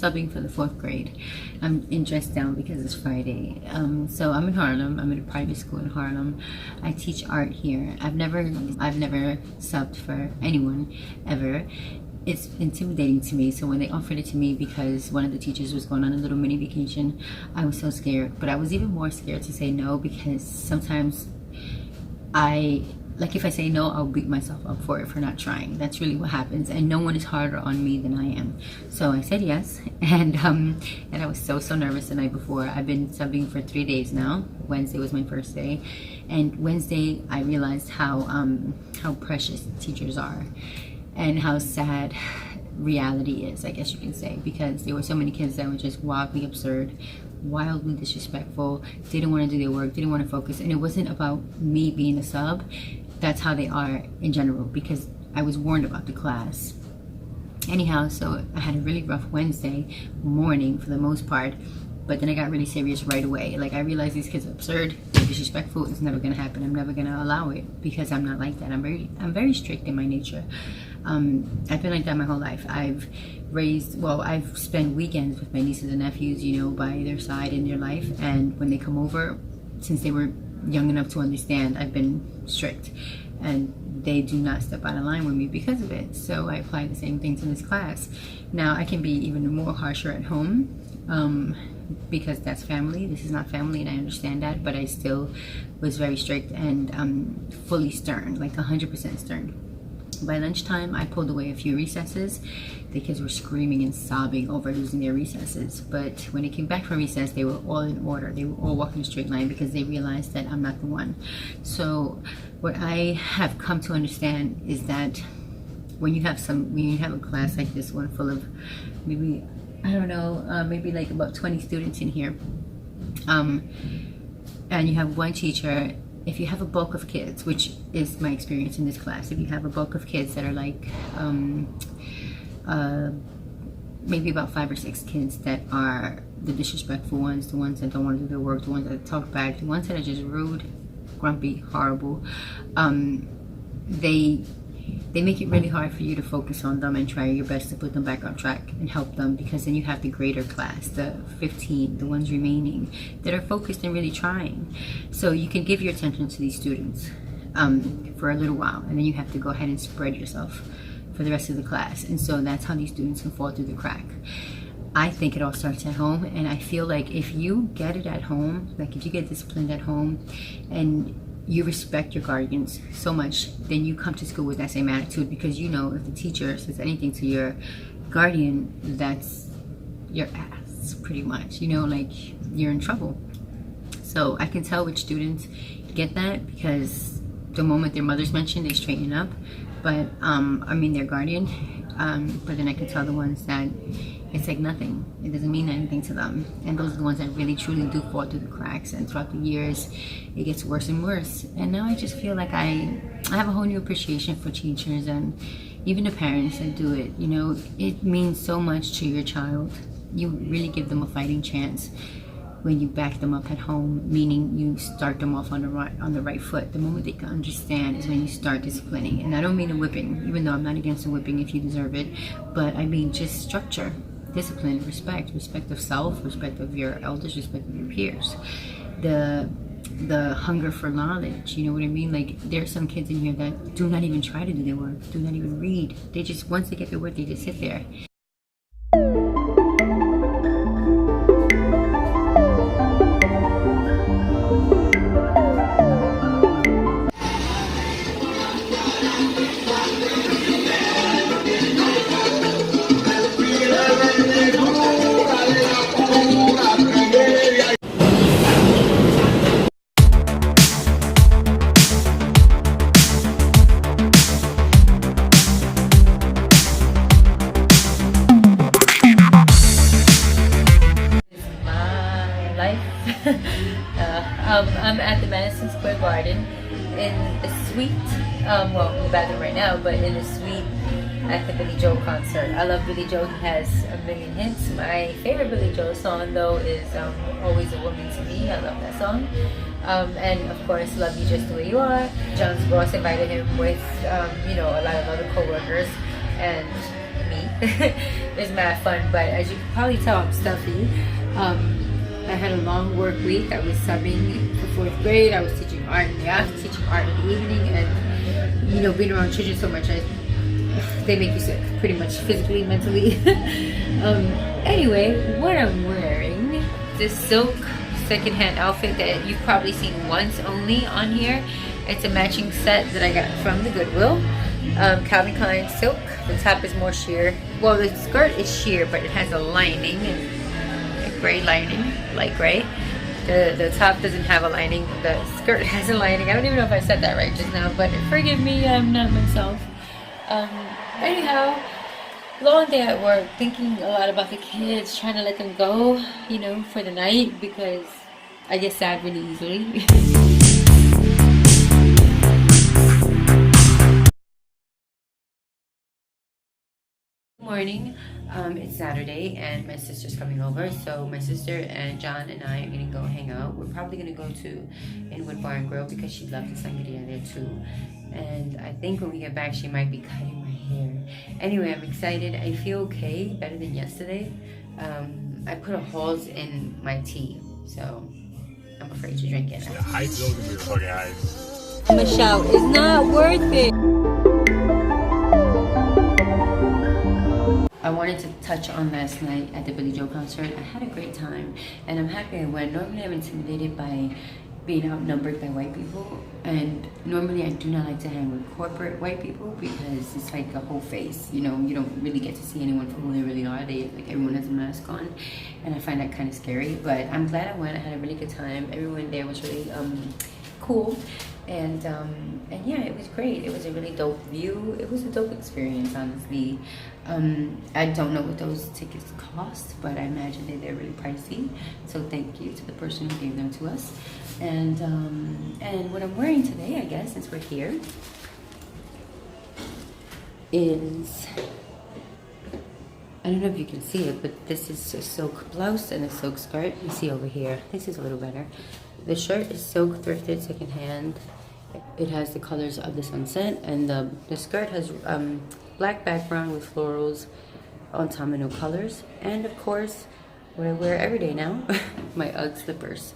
subbing for the 4th grade. I'm in dress down because it's Friday. So I'm in Harlem. I'm in a private school in Harlem. I teach art here. I've never subbed for anyone ever. It's intimidating to me. So when they offered it to me, because one of the teachers was going on a little mini vacation, I was so scared. But I was even more scared to say no, because sometimes if I say no, I'll beat myself up for it, for not trying. That's really what happens, and no one is harder on me than I am. So I said yes, and I was so nervous the night before. I've been subbing for 3 days now. Wednesday was my first day, and Wednesday I realized how precious teachers are, and how sad reality is, I guess you can say, because there were so many kids that were just wildly absurd, wildly disrespectful, didn't want to do their work, didn't want to focus. And it wasn't about me being a sub. That's how they are in general, because I was warned about the class. Anyhow, so I had a really rough Wednesday morning for the most part, but then I got really serious right away. Like, I realized these kids are absurd, they're disrespectful, it's never gonna happen. I'm never gonna allow it, because I'm not like that. I'm very strict in my nature. I've been like that my whole life. I've spent weekends with my nieces and nephews, you know, by their side in their life, and when they come over, since they were young enough to understand, I've been strict, and they do not step out of line with me because of it. So I apply the same thing to this class. Now I can be even more harsher at home, because that's family. This is not family, and I understand that, but I still was very strict and fully stern, like 100% stern. By lunchtime, I pulled away a few recesses. The kids were screaming and sobbing over losing their recesses. But when they came back from recess, they were all in order. They were all walking a straight line, because they realized that I'm not the one. So what I have come to understand is that when you have a class like this one full of maybe, I don't know, maybe like about 20 students in here, and you have one teacher, if you have a bulk of kids, which is my experience in this class, if you have a bulk of kids that are like maybe about 5 or 6 kids that are the disrespectful ones, the ones that don't want to do their work, the ones that talk back, the ones that are just rude, grumpy, horrible, they make it really hard for you to focus on them and try your best to put them back on track and help them, because then you have the greater class, the 15, the ones remaining that are focused and really trying. So you can give your attention to these students for a little while, and then you have to go ahead and spread yourself for the rest of the class. And so that's how these students can fall through the crack. I think it all starts at home, and I feel like if you get it at home, like if you get disciplined at home and you respect your guardians so much, then you come to school with that same attitude, because you know if the teacher says anything to your guardian, that's your ass, pretty much, you know, like you're in trouble. So I can tell which students get that, because the moment their mother's mentioned, they straighten up, but I mean their guardian, but then I can tell the ones that it's like nothing, it doesn't mean anything to them, and those are the ones that really truly do fall through the cracks, and throughout the years it gets worse and worse. And now I just feel like I have a whole new appreciation for teachers and even the parents that do it. You know, it means so much to your child. You really give them a fighting chance when you back them up at home, meaning you start them off on the right foot. The moment they can understand is when you start disciplining. And I don't mean a whipping, even though I'm not against a whipping if you deserve it, but I mean just structure, discipline, respect of self, respect of your elders, respect of your peers, the hunger for knowledge, you know what I mean? Like, there's some kids in here that do not even try to do their work, do not even read. They just, once they get their work, they just sit there. I'm at the Madison Square Garden in a suite, well, in the bathroom right now, but in a suite at the Billy Joel concert. I love Billy Joel. He has a million hits. My favorite Billy Joel song, though, is Always a Woman to Me. I love that song. And of course, Love You Just the Way You Are. John's boss invited him with, you know, a lot of other co-workers and me funny. It's mad fun, but as you can probably tell, I'm stuffy. I had a long work week. I was subbing for 4th grade. I was teaching art in the afternoon, teaching art in the evening, and you know, being around children so much, they make you sick, pretty much physically, mentally. Anyway, what I'm wearing, this silk secondhand outfit that you've probably seen once only on here. It's a matching set that I got from the Goodwill. Calvin Klein silk. The top is more sheer. Well, the skirt is sheer, but it has a lining, and a gray lining, light gray. The top doesn't have a lining. The skirt has a lining. I don't even know if I said that right just now, but forgive me, I'm not myself. Anyhow, long day at work, thinking a lot about the kids, trying to let them go, you know, for the night, because I get sad really easily. Morning. It's Saturday and my sister's coming over, so my sister and John and I are gonna go hang out. We're probably gonna go to Inwood Bar and Grill because she loves the sangria there too, and I think when we get back she might be cutting my hair. Anyway, I'm excited. I feel okay, better than yesterday. I put a Halls in my tea, so I'm afraid to drink it. The height is over your fucking eyes. Michelle, it's not worth it. I wanted to touch on last night at the Billy Joe concert. I had a great time, and I'm happy I went. Normally I'm intimidated by being outnumbered by white people, and normally I do not like to hang with corporate white people because it's like a whole face, you know, you don't really get to see anyone for who they really are. Like everyone has a mask on, and I find that kind of scary, but I'm glad I went. I had a really good time. Everyone there was really cool. And yeah, it was great. It was a really dope view. It was a dope experience, honestly. I don't know what those tickets cost, but I imagine that they're really pricey. So thank you to the person who gave them to us. And what I'm wearing today, I guess, since we're here, is, I don't know if you can see it, but this is a silk blouse and a silk skirt. You see over here. This is a little better. The shirt is silk thrifted secondhand. It has the colors of the sunset, and the skirt has black background with florals on domino colors. And of course, what I wear every day now, my UGG slippers.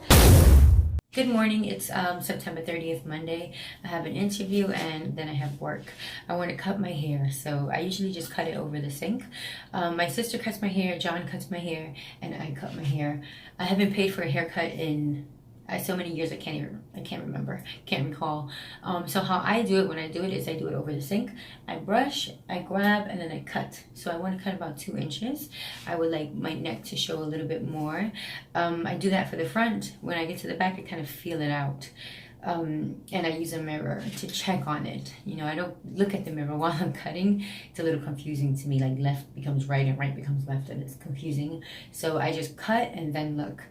Good morning. It's September 30th, Monday. I have an interview and then I have work. I want to cut my hair, so I usually just cut it over the sink. My sister cuts my hair, John cuts my hair, and I cut my hair. I haven't paid for a haircut in so many years I can't remember, can't recall. So how I do it when I do it is I do it over the sink. I brush, I grab, and then I cut. So I want to cut about 2 inches. I would like my neck to show a little bit more. I do that for the front. When I get to the back, I kind of feel it out. And I use a mirror to check on it. You know, I don't look at the mirror while I'm cutting. It's a little confusing to me, like left becomes right and right becomes left, and it's confusing. So I just cut and then look,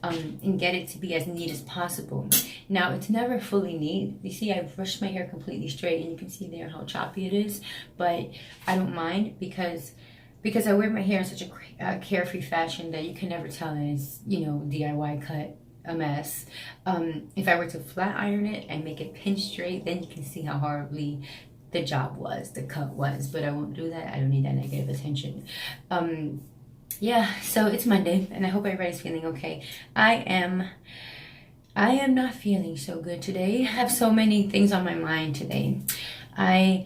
and get it to be as neat as possible. Now, it's never fully neat. You see, I've brushed my hair completely straight, and you can see there how choppy it is, but I don't mind because I wear my hair in such a carefree fashion that you can never tell that it's, you know, DIY cut, a mess. If I were to flat iron it and make it pin straight, then you can see how horribly the job was, the cut was, but I won't do that. I don't need that negative attention. Yeah, so it's Monday and I hope everybody's feeling okay. I am not feeling so good today. I have so many things on my mind today. I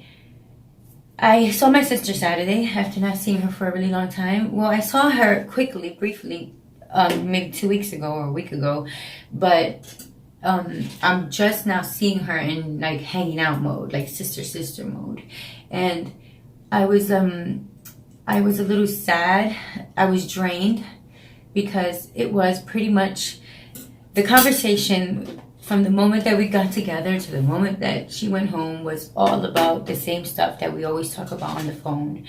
saw my sister Saturday after not seeing her for a really long time. Well, I saw her quickly, briefly, maybe 2 weeks ago or a week ago, but I'm just now seeing her in like hanging out mode, like sister mode, and I was a little sad. I was drained because it was pretty much the conversation from the moment that we got together to the moment that she went home was all about the same stuff that we always talk about on the phone.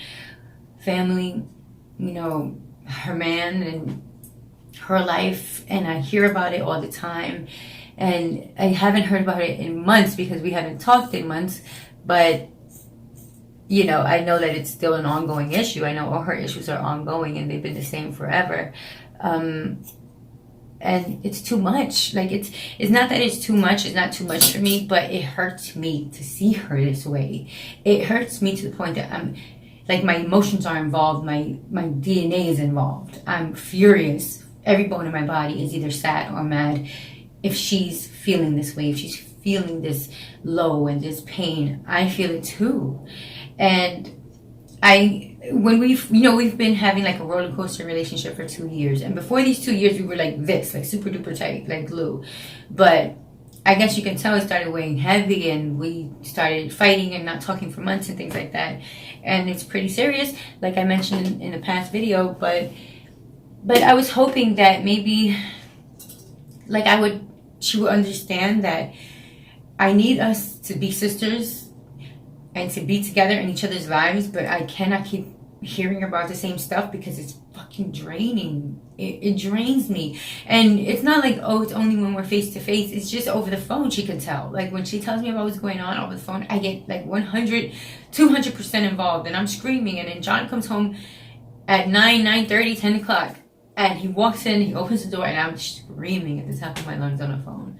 Family, you know, her man and her life, and I hear about it all the time, and I haven't heard about it in months because we haven't talked in months, but you know, I know that it's still an ongoing issue. I know all her issues are ongoing and they've been the same forever, and it's too much. Like it's not that it's too much, it's not too much for me, but it hurts me to see her this way. It hurts me to the point that like my emotions are involved, my DNA is involved. I'm furious. Every bone in my body is either sad or mad. If she's feeling this way, if she's feeling this low and this pain, I feel it too. And when we've been having like a roller coaster relationship for 2 years, and before these 2 years we were like this, like super duper tight, like glue. But I guess you can tell it started weighing heavy, and we started fighting and not talking for months and things like that. And it's pretty serious, like I mentioned in the past video. But I was hoping that maybe, like, she would understand that I need us to be sisters and to be together in each other's lives, but I cannot keep hearing about the same stuff because it's fucking draining. It drains me. And it's not like, oh, it's only when we're face to face. It's just over the phone she can tell. Like, when she tells me about what's going on over the phone, I get like 200% involved, and I'm screaming. And then John comes home at 9:30, 10 o'clock, and he walks in, he opens the door, and I'm screaming at the top of my lungs on the phone.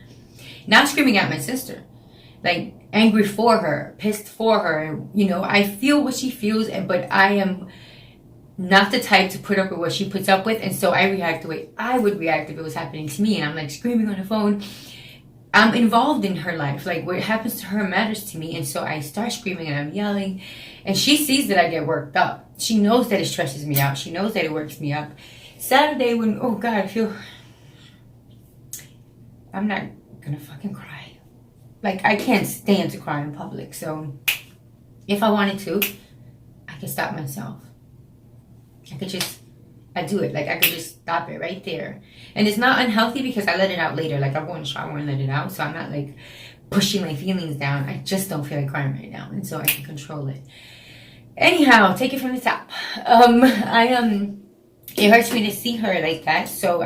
Not screaming at my sister, like angry for her, pissed for her. You know, I feel what she feels, but I am not the type to put up with what she puts up with. And so I react the way I would react if it was happening to me. And I'm like screaming on the phone. I'm involved in her life. Like, what happens to her matters to me. And so I start screaming and I'm yelling. And she sees that I get worked up. She knows that it stresses me out. She knows that it works me up. Saturday when, oh God, I feel, I'm not gonna fucking cry. Like, I can't stand to cry in public. So if I wanted to, I could stop myself. I do it. Like, I could just stop it right there. And it's not unhealthy because I let it out later. Like, I go in the shower and let it out. So I'm not like pushing my feelings down. I just don't feel like crying right now. And so I can control it. Anyhow, take it from the top. It hurts me to see her like that. So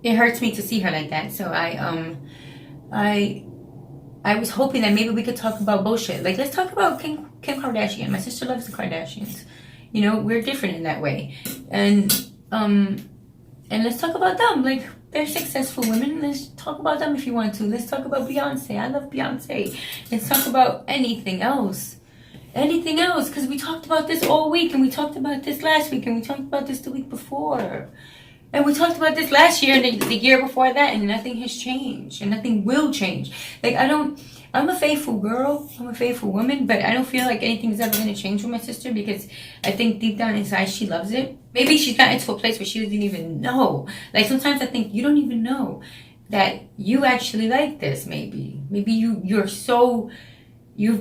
it hurts me to see her like that. So I was hoping that maybe we could talk about bullshit. Like, let's talk about Kim Kardashian. My sister loves the Kardashians. You know, we're different in that way. And let's talk about them. Like, they're successful women. Let's talk about them if you want to. Let's talk about Beyonce. I love Beyonce. Let's talk about anything else. Anything else. Because we talked about this all week. And we talked about this last week. And we talked about this the week before. And we talked about this last year and the year before that, and nothing has changed, and nothing will change. Like, I'm a faithful girl, I'm a faithful woman, but I don't feel like anything's ever going to change with my sister because I think deep down inside she loves it. Maybe she's gotten to a place where she doesn't even know. Like, sometimes I think you don't even know that you actually like this, maybe. Maybe you've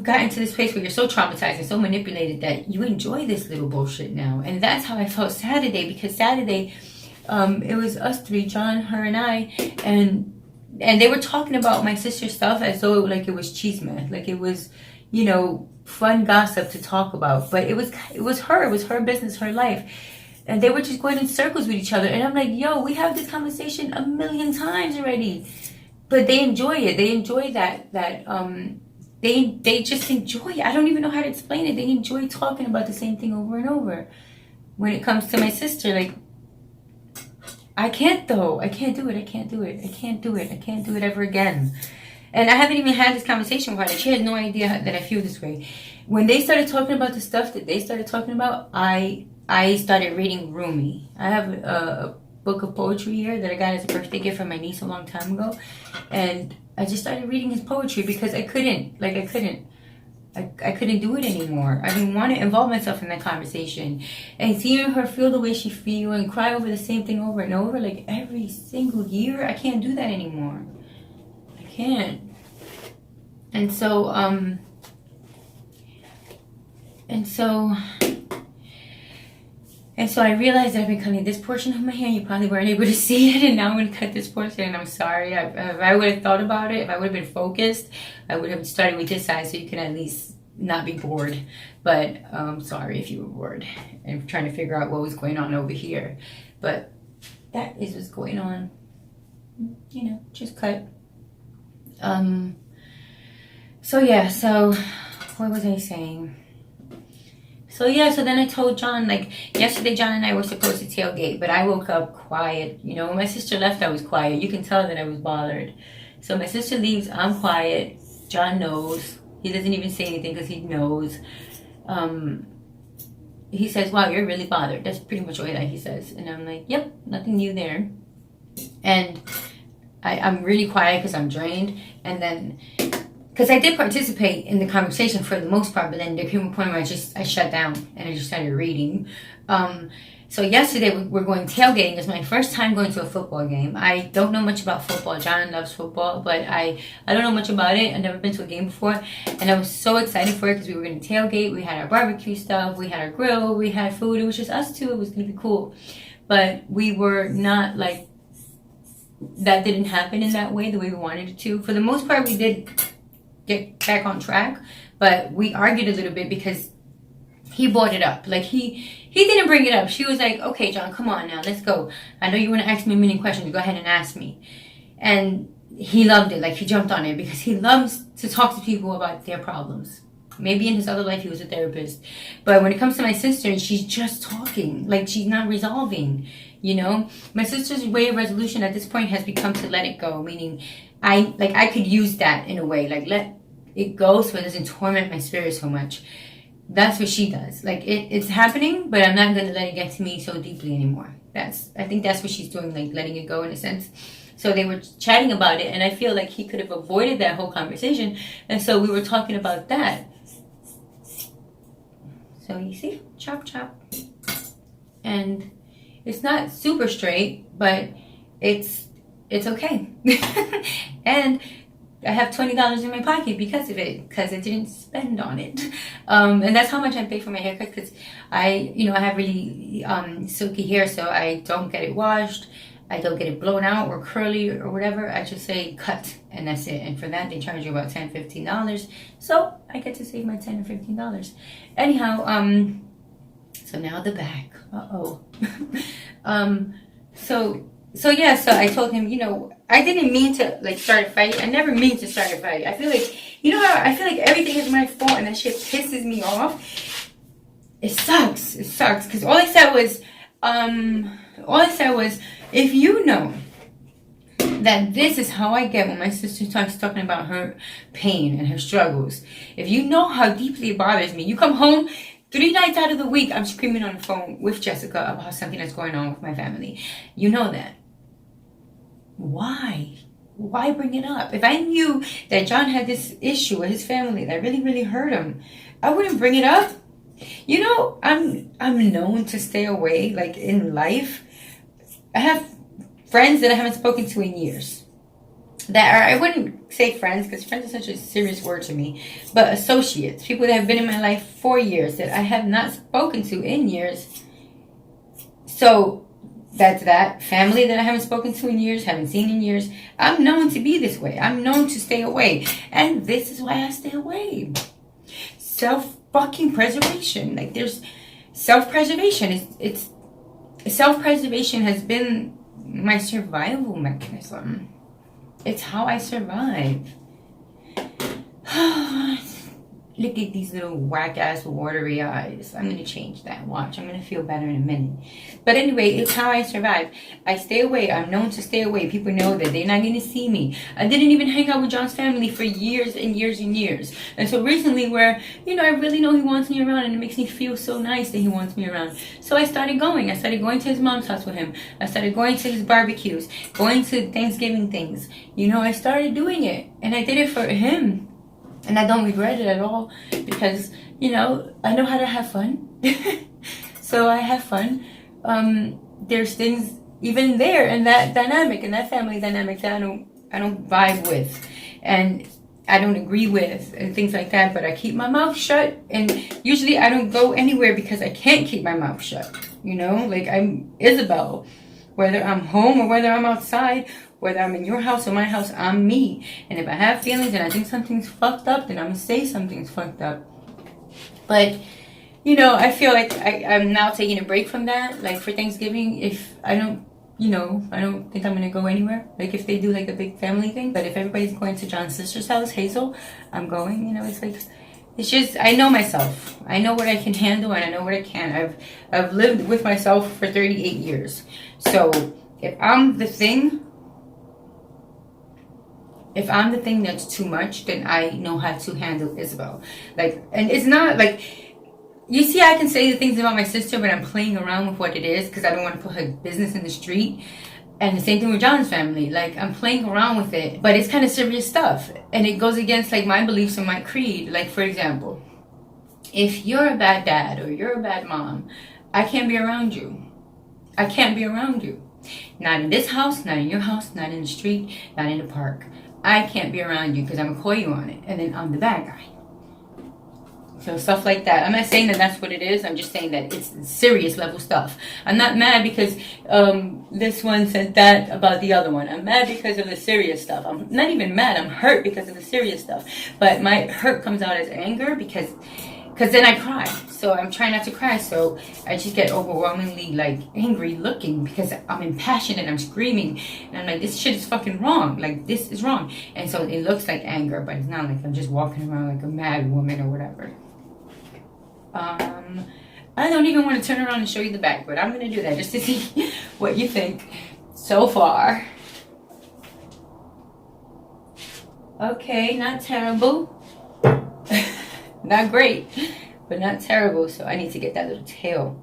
gotten to this place where you're so traumatized and so manipulated that you enjoy this little bullshit now. And that's how I felt Saturday, because Saturday, it was us three, John, her, and I, and they were talking about my sister's stuff as though like it was chisme, like it was, you know, fun gossip to talk about. But it was her business, her life, and they were just going in circles with each other. And I'm like, yo, we have this conversation a million times already, but they enjoy it. They enjoy that they just enjoy it. I don't even know how to explain it. They enjoy talking about the same thing over and over. When it comes to my sister, like, I can't though. I can't do it. I can't do it. I can't do it. I can't do it ever again. And I haven't even had this conversation with her. She has no idea that I feel this way. When they started talking about the stuff that they started talking about, I started reading Rumi. I have a book of poetry here that I got as a birthday gift from my niece a long time ago. And I just started reading his poetry because I couldn't do it anymore. I didn't want to involve myself in that conversation. And seeing her feel the way she feels and cry over the same thing over and over, like every single year, I can't do that anymore. I can't. And so I realized that I've been cutting this portion of my hair. You probably weren't able to see it, and now I'm going to cut this portion, and I'm sorry. If I would have thought about it, if I would have been focused, I would have started with this side so you can at least not be bored. But I'm sorry if you were bored and trying to figure out what was going on over here. But that is what's going on. You know, just cut. So yeah, so what was I saying? So yeah, so then I told John, like, yesterday John and I were supposed to tailgate, but I woke up quiet. You know, when my sister left, I was quiet. You can tell that I was bothered. So my sister leaves, I'm quiet. John knows. He doesn't even say anything because he knows. He says, wow, you're really bothered. That's pretty much what he says. And I'm like, yep, nothing new there. And I'm really quiet because I'm drained. And then, because I did participate in the conversation for the most part, but then there came a point where I shut down and I just started reading. So yesterday we're going tailgating. It's my first time going to a football game. I don't know much about football. John loves football, but I don't know much about it. I've never been to a game before. And I was so excited for it because we were going to tailgate. We had our barbecue stuff. We had our grill. We had food. It was just us two. It was going to be cool. But we were not like, that didn't happen in that way, the way we wanted it to. For the most part, we did get back on track. But we argued a little bit because he brought it up. Like, he didn't bring it up. She was like, okay, John, come on now, let's go. I know you want to ask me a million questions. Go ahead and ask me. And he loved it. Like, he jumped on it because he loves to talk to people about their problems. Maybe in his other life he was a therapist. But when it comes to my sister, she's just talking. Like, she's not resolving, you know? My sister's way of resolution at this point has become to let it go. Meaning, I could use that in a way. Like, let it go so it doesn't torment my spirit so much. That's what she does. Like, it's happening, but I'm not going to let it get to me so deeply anymore. I think that's what she's doing, like letting it go in a sense. So they were chatting about it, and I feel like he could have avoided that whole conversation. And so we were talking about that. So you see, chop, chop. And it's not super straight, but it's okay. And I have $20 in my pocket because of it, because I didn't spend on it. And that's how much I pay for my haircut, because I have really silky hair, so I don't get it washed. I don't get it blown out or curly or whatever. I just say cut, and that's it. And for that, they charge you about $10, $15. So I get to save my $10 or $15. Anyhow, so now the back. So I told him, I didn't mean to like start a fight. I never mean to start a fight. I feel like, how I feel like everything is my fault and that shit pisses me off. It sucks. It sucks. Because all I said was, if you know that this is how I get when my sister starts talking about her pain and her struggles, if you know how deeply it bothers me, you come home 3 nights out of the week, I'm screaming on the phone with Jessica about something that's going on with my family. You know that. Why? Why bring it up? If I knew that John had this issue with his family that really, really hurt him, I wouldn't bring it up. I'm known to stay away, like in life. I have friends that I haven't spoken to in years. I wouldn't say friends, because friends is such a serious word to me, but associates, people that have been in my life for years that I have not spoken to in years. So that's that. Family that I haven't spoken to in years, haven't seen in years. I'm known to be this way. I'm known to stay away. And this is why I stay away. Self-fucking-preservation. Like, there's self-preservation. Self-preservation has been my survival mechanism. It's how I survive. Look at these little whack-ass watery eyes. I'm going to change that. Watch. I'm going to feel better in a minute. But anyway, it's how I survive. I stay away. I'm known to stay away. People know that they're not going to see me. I didn't even hang out with John's family for years and years and years. And so recently where, I really know he wants me around and it makes me feel so nice that he wants me around. So I started going. I started going to his mom's house with him. I started going to his barbecues, going to Thanksgiving things. I started doing it. And I did it for him. And I don't regret it at all because, I know how to have fun. So I have fun. There's things even there in that dynamic, in that family dynamic that I don't vibe with and I don't agree with and things like that. But I keep my mouth shut, and usually I don't go anywhere because I can't keep my mouth shut. Like I'm Isabel. Whether I'm home or whether I'm outside, whether I'm in your house or my house, I'm me. And if I have feelings and I think something's fucked up, then I'm going to say something's fucked up. But, I feel like I'm now taking a break from that. Like for Thanksgiving, if I don't, I don't think I'm going to go anywhere. Like if they do like a big family thing. But if everybody's going to John's sister's house, Hazel, I'm going. It's like, it's just, I know myself. I know what I can handle and I know what I can't. I've lived with myself for 38 years. So if I'm the thing, if I'm the thing that's too much, then I know how to handle Isabel. Like, and it's not like, you see, I can say the things about my sister, but I'm playing around with what it is because I don't want to put her business in the street. And the same thing with John's family. Like, I'm playing around with it, but it's kind of serious stuff. And it goes against, like, my beliefs and my creed. Like, for example, if you're a bad dad or you're a bad mom, I can't be around you. I can't be around you. Not in this house, not in your house, not in the street, not in the park. I can't be around you because I'm going to call you on it. And then I'm the bad guy. So stuff like that. I'm not saying that that's what it is. I'm just saying that it's serious level stuff. I'm not mad because this one said that about the other one. I'm mad because of the serious stuff. I'm not even mad. I'm hurt because of the serious stuff. But my hurt comes out as anger because then I cry. So I'm trying not to cry. So I just get overwhelmingly like angry looking because I'm impassioned and I'm screaming. And I'm like, this shit is fucking wrong. Like, this is wrong. And so it looks like anger, but it's not. Like I'm just walking around like a mad woman or whatever. I don't even want to turn around and show you the back, but I'm going to do that just to see what you think so far. Okay, not terrible. Not great, but not terrible. So I need to get that little tail.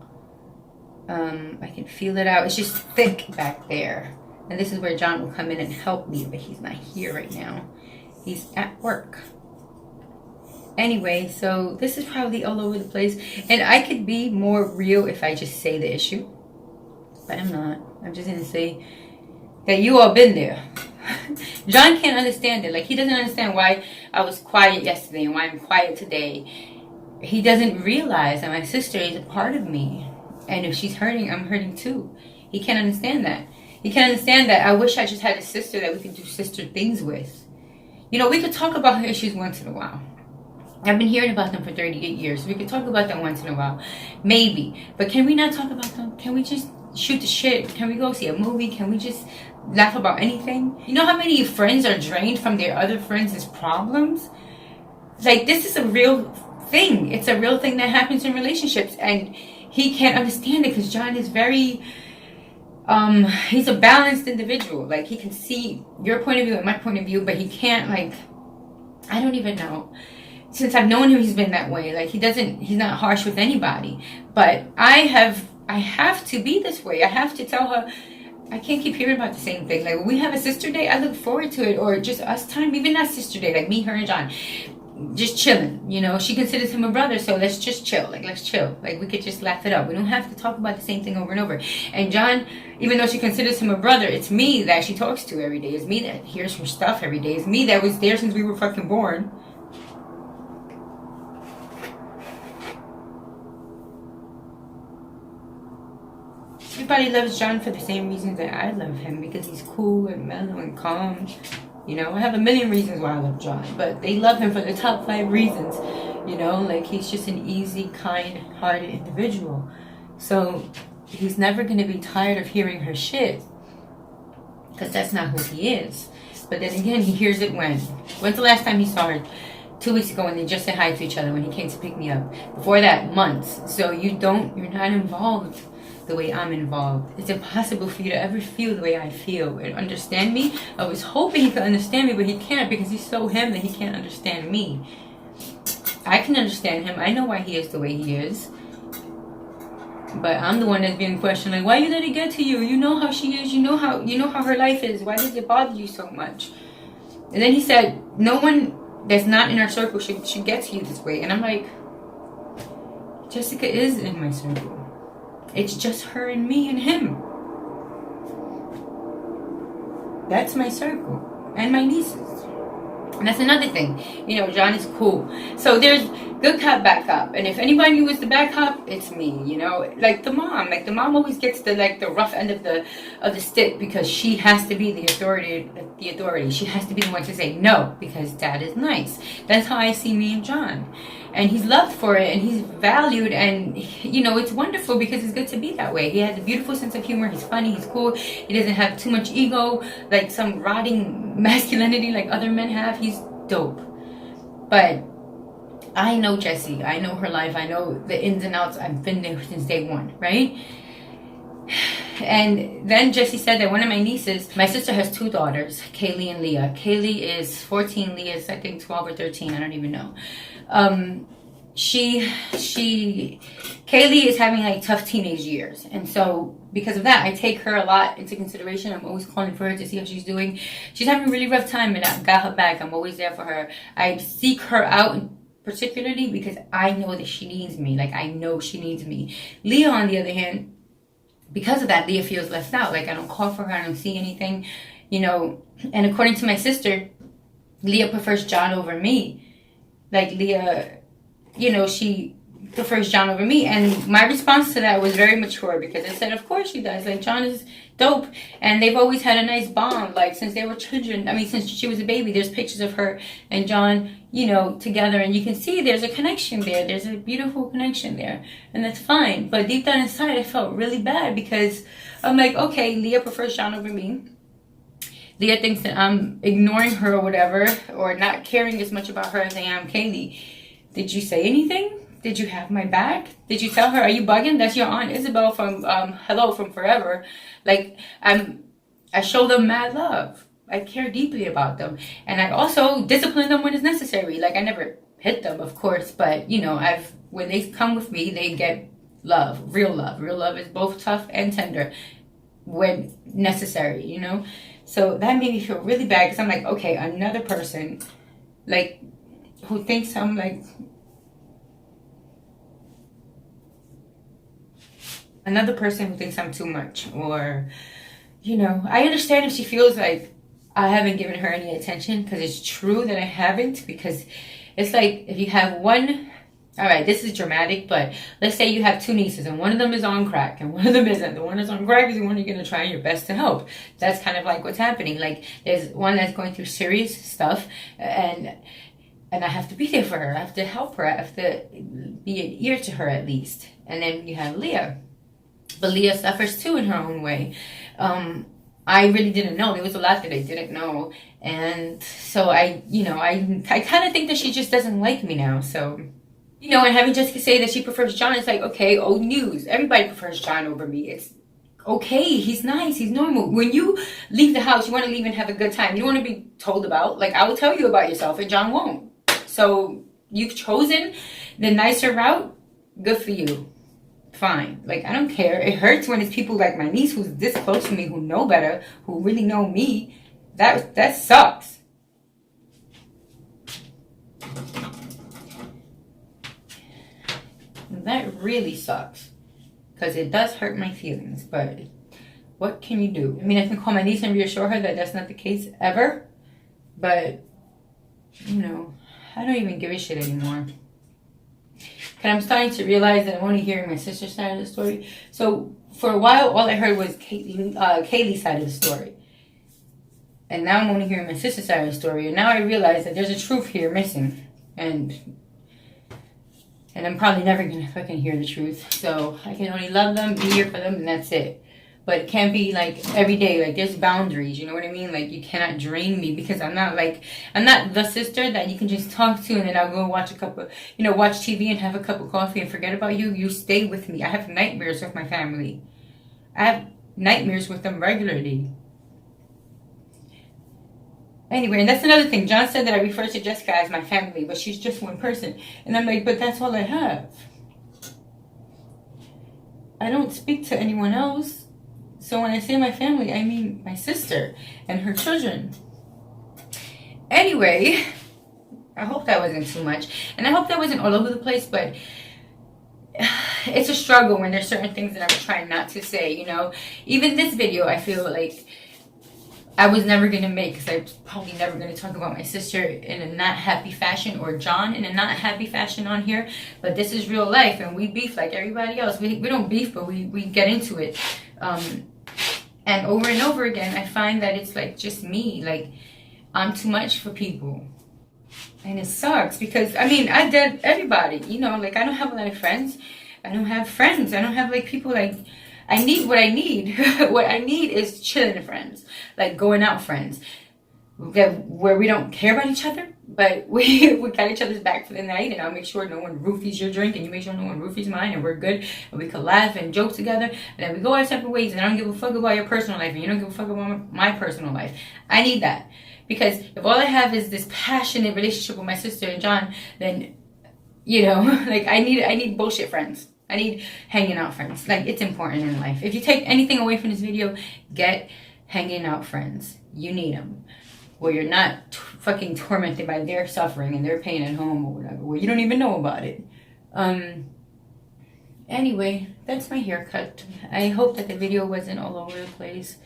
I can feel it out. It's just thick back there. And this is where John will come in and help me, but he's not here right now. He's at work. Anyway, so this is probably all over the place. And I could be more real if I just say the issue. But I'm not. I'm just going to say that you all been there. John can't understand it. Like, he doesn't understand why I was quiet yesterday and why I'm quiet today. He doesn't realize that my sister is a part of me. And if she's hurting, I'm hurting too. He can't understand that. He can't understand that I wish I just had a sister that we could do sister things with. You know, we could talk about her issues once in a while. I've been hearing about them for 38 years. We could talk about them once in a while. Maybe. But can we not talk about them? Can we just shoot the shit? Can we go see a movie? Can we just laugh about anything? You know how many friends are drained from their other friends' problems? Like, this is a real thing. It's a real thing that happens in relationships. And he can't understand it because John is very... he's a balanced individual. Like, he can see your point of view and my point of view, but he can't, like... I don't even know. Since I've known him, he's been that way. Like, he's not harsh with anybody. But I have to be this way. I have to tell her, I can't keep hearing about the same thing. Like, when we have a sister day, I look forward to it. Or just us time, even not sister day, like me, her, and John. Just chilling, you know. She considers him a brother, so let's just chill. Like, let's chill. Like, we could just laugh it up. We don't have to talk about the same thing over and over. And John, even though she considers him a brother, it's me that she talks to every day. It's me that hears her stuff every day. It's me that was there since we were fucking born. Everybody loves John for the same reasons that I love him, because he's cool and mellow and calm. You know, I have a million reasons why I love John, but they love him for the top 5 reasons. You know, like, he's just an easy, kind-hearted individual. So he's never going to be tired of hearing her shit, because that's not who he is. But then again, he hears it when? When's the last time he saw her? 2 weeks ago, when they just said hi to each other when he came to pick me up. Before that, months. So you're not involved the way I'm involved. It's impossible for you to ever feel the way I feel and understand me. I was hoping he could understand me, but he can't, because he's so him that he can't understand me. I can understand him. I know why he is the way he is. But I'm the one that's being questioned, like, why you let it get to you? You know how she is. You know how her life is. Why does it bother you so much? And then he said, no one that's not in our circle should get to you this way. And I'm like, Jessica is in my circle. It's just her and me and him. That's my circle. And my nieces. And that's another thing. You know, John is cool. So there's good cop, bad cop. And if anybody was the bad cop, it's me, you know. Like the mom. Like, the mom always gets the rough end of the stick, because she has to be the authority. She has to be the one to say no, because dad is nice. That's how I see me and John. And he's loved for it, and he's valued, and, you know, it's wonderful because it's good to be that way. He has a beautiful sense of humor. He's funny. He's cool. He doesn't have too much ego, like some rotting masculinity like other men have. He's dope. But I know Jessie. I know her life. I know the ins and outs. I've been there since day one, right? And then Jesse said that one of my nieces, my sister has two daughters, Kaylee and Leah. Kaylee is 14, Leah is I think 12 or 13, I don't even know. Kaylee is having like tough teenage years, and so because of that, I take her a lot into consideration. I'm always calling for her to see how she's doing. She's having a really rough time, and I got her back. I'm always there for her. I seek her out particularly because I know that she needs me. Like, I know she needs me. Leah, on the other hand, because of that, Leah feels left out. Like, I don't call for her, I don't see anything, you know. And according to my sister, Leah prefers John over me. Like, Leah, you know, she prefers John over me. And my response to that was very mature, because I said, of course she does. Like, John is dope, and they've always had a nice bond, like, since they were children. I mean, since she was a baby, there's pictures of her and John, you know, together, and you can see there's a connection there. There's a beautiful connection there, and that's fine. But deep down inside, I felt really bad, because I'm like, okay, Leah prefers John over me. Leah thinks that I'm ignoring her or whatever, or not caring as much about her as I am Kaylee. Did you say anything? Did you have my back? Did you tell her, are you bugging? That's your Aunt Isabel from Hello from Forever. Like, I show them mad love. I care deeply about them. And I also discipline them when it's necessary. Like, I never hit them, of course, but, you know, when they come with me, they get love, real love. Real love is both tough and tender when necessary, you know? So that made me feel really bad, because I'm like, okay, another person, like, who thinks I'm like, another person who thinks I'm too much, or, you know, I understand if she feels like I haven't given her any attention, because it's true that I haven't, because it's like, if you have one, all right, this is dramatic, but let's say you have two nieces, and one of them is on crack, and one of them isn't. The one that's on crack is the one you're going to try your best to help. That's kind of like what's happening. Like, there's one that's going through serious stuff, and I have to be there for her. I have to help her. I have to be an ear to her, at least. And then you have Leah. But Leah suffers too in her own way. I really didn't know. There was a lot that I didn't know. And so I kind of think that she just doesn't like me now. So, you know, and having Jessica say that she prefers John, it's like, okay, old news. Everybody prefers John over me. It's okay. He's nice. He's normal. When you leave the house, you want to leave and have a good time. You don't want to be told about. Like, I will tell you about yourself, and John won't. So you've chosen the nicer route. Good for you. Fine. Like, I don't care. It hurts when it's people like my niece, who's this close to me, who know better, who really know me. That sucks. That really sucks, because it does hurt my feelings. But what can you do? I mean, I can call my niece and reassure her that that's not the case ever. But, you know, I don't even give a shit anymore. And I'm starting to realize that I'm only hearing my sister's side of the story. So for a while, all I heard was Kaylee's side of the story. And now I'm only hearing my sister's side of the story. And now I realize that there's a truth here missing. And I'm probably never going to fucking hear the truth. So I can only love them, be here for them, and that's it. But it can't be like every day. Like, there's boundaries, you know what I mean? Like, you cannot drain me, because I'm not the sister that you can just talk to and then I'll go watch watch TV and have a cup of coffee and forget about you. You stay with me. I have nightmares with my family. I have nightmares with them regularly. Anyway, and that's another thing. John said that I refer to Jessica as my family, but she's just one person. And I'm like, but that's all I have. I don't speak to anyone else. So when I say my family, I mean my sister and her children. Anyway, I hope that wasn't too much. And I hope that wasn't all over the place, but it's a struggle when there's certain things that I'm trying not to say, you know. Even this video, I feel like I was never going to make, because I'm probably never going to talk about my sister in a not happy fashion, or John in a not happy fashion on here. But this is real life, and we beef like everybody else. We don't beef, but we get into it. And over again, I find that it's like just me. Like, I'm too much for people. And it sucks, because, I mean, I did everybody, you know. Like, I don't have a lot of friends. I don't have friends. I don't have, like, people like... I need what I need. What I need is chilling friends, like going out friends, where we don't care about each other, But we got each other's back for the night, and I'll make sure no one roofies your drink, and you make sure no one roofies mine, and we're good, and we can laugh and joke together, and then we go our separate ways, and I don't give a fuck about your personal life, and you don't give a fuck about my personal life. I need that. Because if all I have is this passionate relationship with my sister and John, then, you know, like, I need bullshit friends. I need hanging out friends. Like, it's important in life. If you take anything away from this video, get hanging out friends. You need them. Where you're not fucking tormented by their suffering and their pain at home or whatever, where you don't even know about it. Anyway, that's my haircut. I hope that the video wasn't all over the place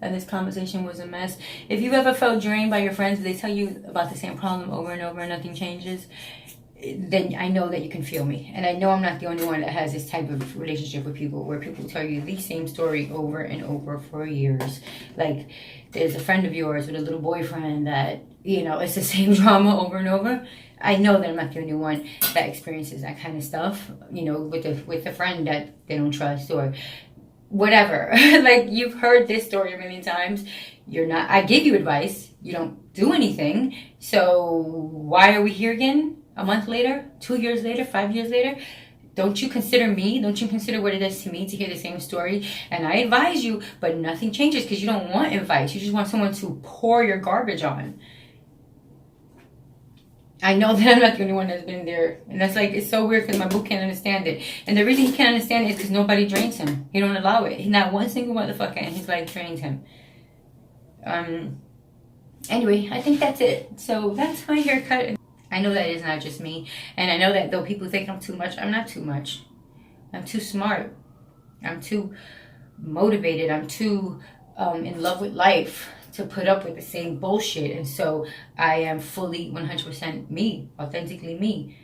and this conversation was a mess. If you ever felt drained by your friends, they tell you about the same problem over and over and nothing changes, then I know that you can feel me. And I know I'm not the only one that has this type of relationship with people where people tell you the same story over and over for years. Like, there's a friend of yours with a little boyfriend that, you know, it's the same drama over and over. I know that I'm not the only one that experiences that kind of stuff, you know, with a friend that they don't trust or whatever. Like, you've heard this story a million times. I give you advice. You don't do anything. So why are we here again? A month later, 2 years later, 5 years later? Don't you consider me? Don't you consider what it is to me to hear the same story? And I advise you, but nothing changes because you don't want advice. You just want someone to pour your garbage on. I know that I'm not the only one that's been there. And that's like, it's so weird because my boo can't understand it. And the reason he can't understand it is because nobody drains him. He don't allow it. Not one single motherfucker in his life drains him. Anyway, I think that's it. So that's my haircut. I know that it's not just me. And I know that though people think I'm too much, I'm not too much. I'm too smart. I'm too motivated. I'm too in love with life to put up with the same bullshit. And so I am fully 100% me, authentically me.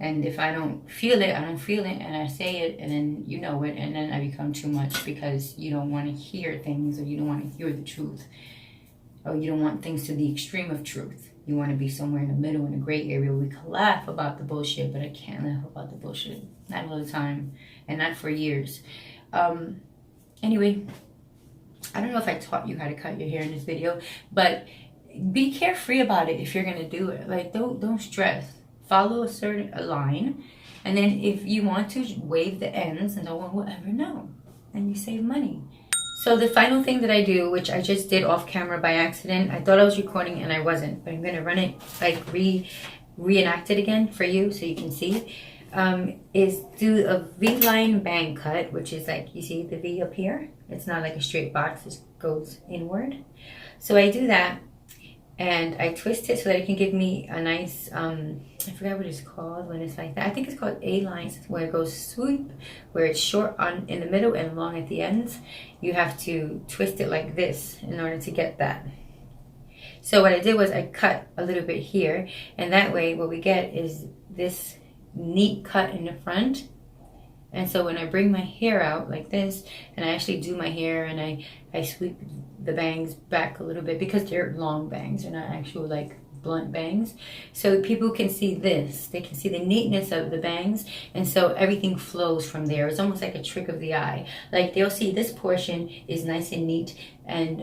And if I don't feel it, I don't feel it, and I say it, and then you know it, and then I become too much because you don't want to hear things, or you don't want to hear the truth, or you don't want things to the extreme of truth. You want to be somewhere in the middle, in a gray area where we can laugh about the bullshit, but I can't laugh about the bullshit. Not all the time, and not for years. Anyway, I don't know if I taught you how to cut your hair in this video, but be carefree about it if you're going to do it. Like, don't stress. Follow a line, and then if you want to, wave the ends, and no one will ever know, and you save money. So the final thing that I do, which I just did off camera by accident, I thought I was recording and I wasn't, but I'm going to run it, like reenact it again for you so you can see, is do a V-line bang cut, which is like, you see the V up here? It's not like a straight box, it goes inward. So I do that, and I twist it so that it can give me a nice, I forgot what it's called when it's like that. I think it's called A-lines, where it goes swoop, where it's short in the middle and long at the ends. You have to twist it like this in order to get that. So what I did was I cut a little bit here, and that way what we get is this neat cut in the front. And so when I bring my hair out like this, and I actually do my hair, and I sweep the bangs back a little bit, because they're long bangs, they're not actual like blunt bangs, so people can see this, they can see the neatness of the bangs, and so everything flows from there. It's almost like a trick of the eye. Like, they'll see this portion is nice and neat and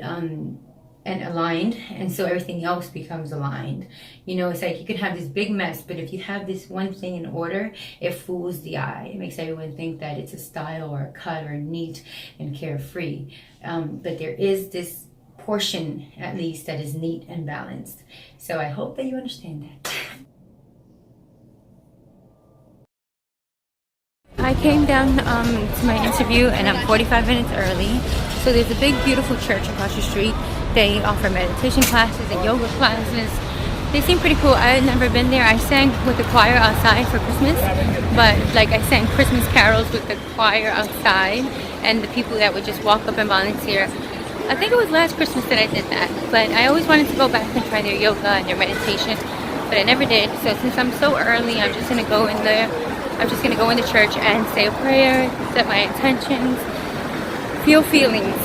aligned, and so everything else becomes aligned. You know, it's like you can have this big mess, but if you have this one thing in order, it fools the eye. It makes everyone think that it's a style or a cut or neat and carefree. But there is this portion, at least, that is neat and balanced. So I hope that you understand that. I came down to my interview, and I'm 45 minutes early. So there's a big, beautiful church across the street. They offer meditation classes and yoga classes. They seem pretty cool. I had never been there. I sang with the choir outside for Christmas, but like I sang Christmas carols with the choir outside, and the people that would just walk up and volunteer. I think it was last Christmas that I did that, but I always wanted to go back and try their yoga and their meditation, but I never did. So since I'm so early, I'm just gonna go in there. I'm just gonna go in the church and say a prayer, set my intentions, feel feelings.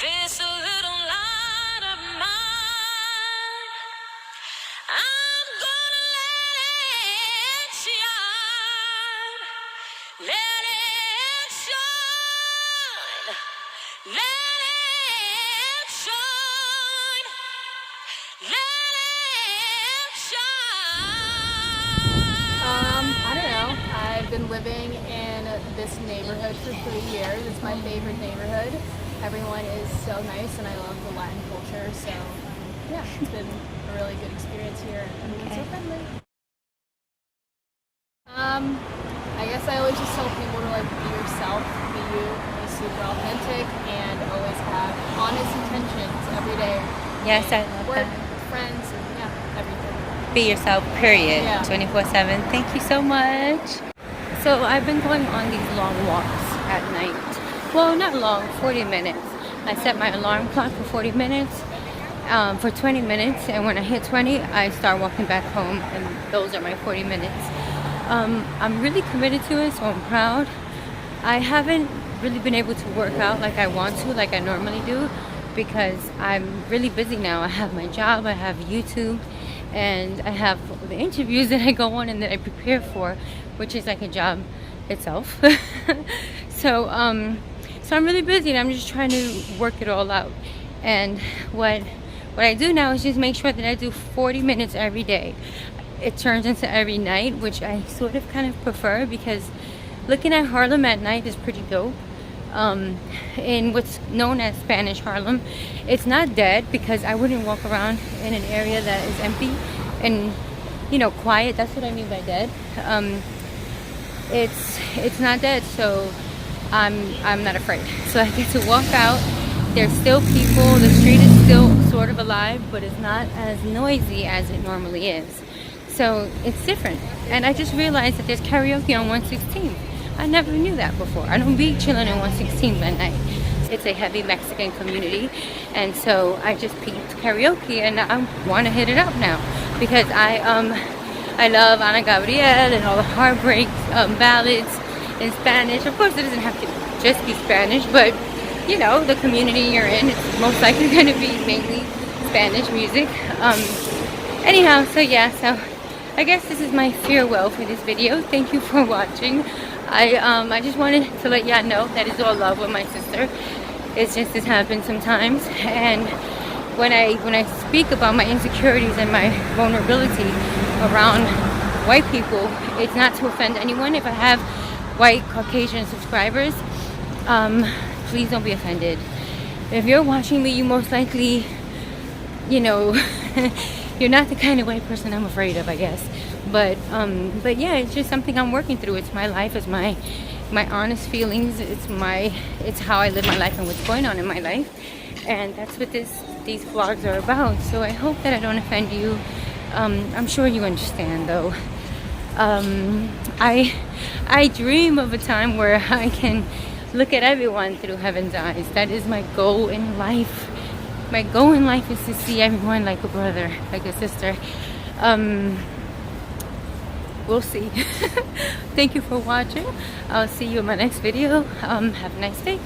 This little I don't know. I've been living in this neighborhood for 3 years. It's my favorite neighborhood. Everyone is so nice, and I love the Latin culture. So, yeah, it's been a really good experience here. Everyone's so friendly. I guess I always just tell people to like be yourself, be you, be super authentic, and always have honest intentions every day. Yes, I love Work, that. friends, and yeah, everything. Be yourself, period. Yeah. 24/7. Thank you so much. So I've been going on these long walks at night. Well, not long, 40 minutes. I set my alarm clock for 40 minutes, for 20 minutes, and when I hit 20, I start walking back home, and those are my 40 minutes. I'm really committed to it, so I'm proud. I haven't really been able to work out like I want to, like I normally do, because I'm really busy now. I have my job, I have YouTube, and I have the interviews that I go on and that I prepare for, which is like a job itself. So I'm really busy, and I'm just trying to work it all out. And what I do now is just make sure that I do 40 minutes every day. It turns into every night, which I sort of kind of prefer, because looking at Harlem at night is pretty dope. In what's known as Spanish Harlem, it's not dead, because I wouldn't walk around in an area that is empty and, you know, quiet. That's what I mean by dead. It's not dead, so I'm not afraid. So I get to walk out. There's still people. The street is still sort of alive, but it's not as noisy as it normally is. So it's different. And I just realized that there's karaoke on 116. I never knew that before. I don't be chilling in 116 at night. It's a heavy Mexican community, and so I just peeped karaoke, and I want to hit it up now, because I love Ana Gabriel and all the heartbreak ballads in Spanish. Of course, it doesn't have to just be Spanish, but you know, the community you're in, it's most likely going to be mainly Spanish music. Anyhow, so yeah, so I guess this is my farewell for this video. Thank you for watching. I just wanted to let y'all know that it's all love with my sister. It's just this happens sometimes, and when I speak about my insecurities and my vulnerability around white people, it's not to offend anyone. If I have white Caucasian subscribers, please don't be offended. If you're watching me, you most likely, you know, you're not the kind of white person I'm afraid of, I guess. But yeah, it's just something I'm working through. It's my life. It's my honest feelings. It's how I live my life and what's going on in my life. And that's what these vlogs are about. So I hope that I don't offend you. I'm sure you understand, though. I dream of a time where I can look at everyone through heaven's eyes. That is my goal in life. My goal in life is to see everyone like a brother, like a sister. We'll see. Thank you for watching. I'll see you in my next video. Have a nice day.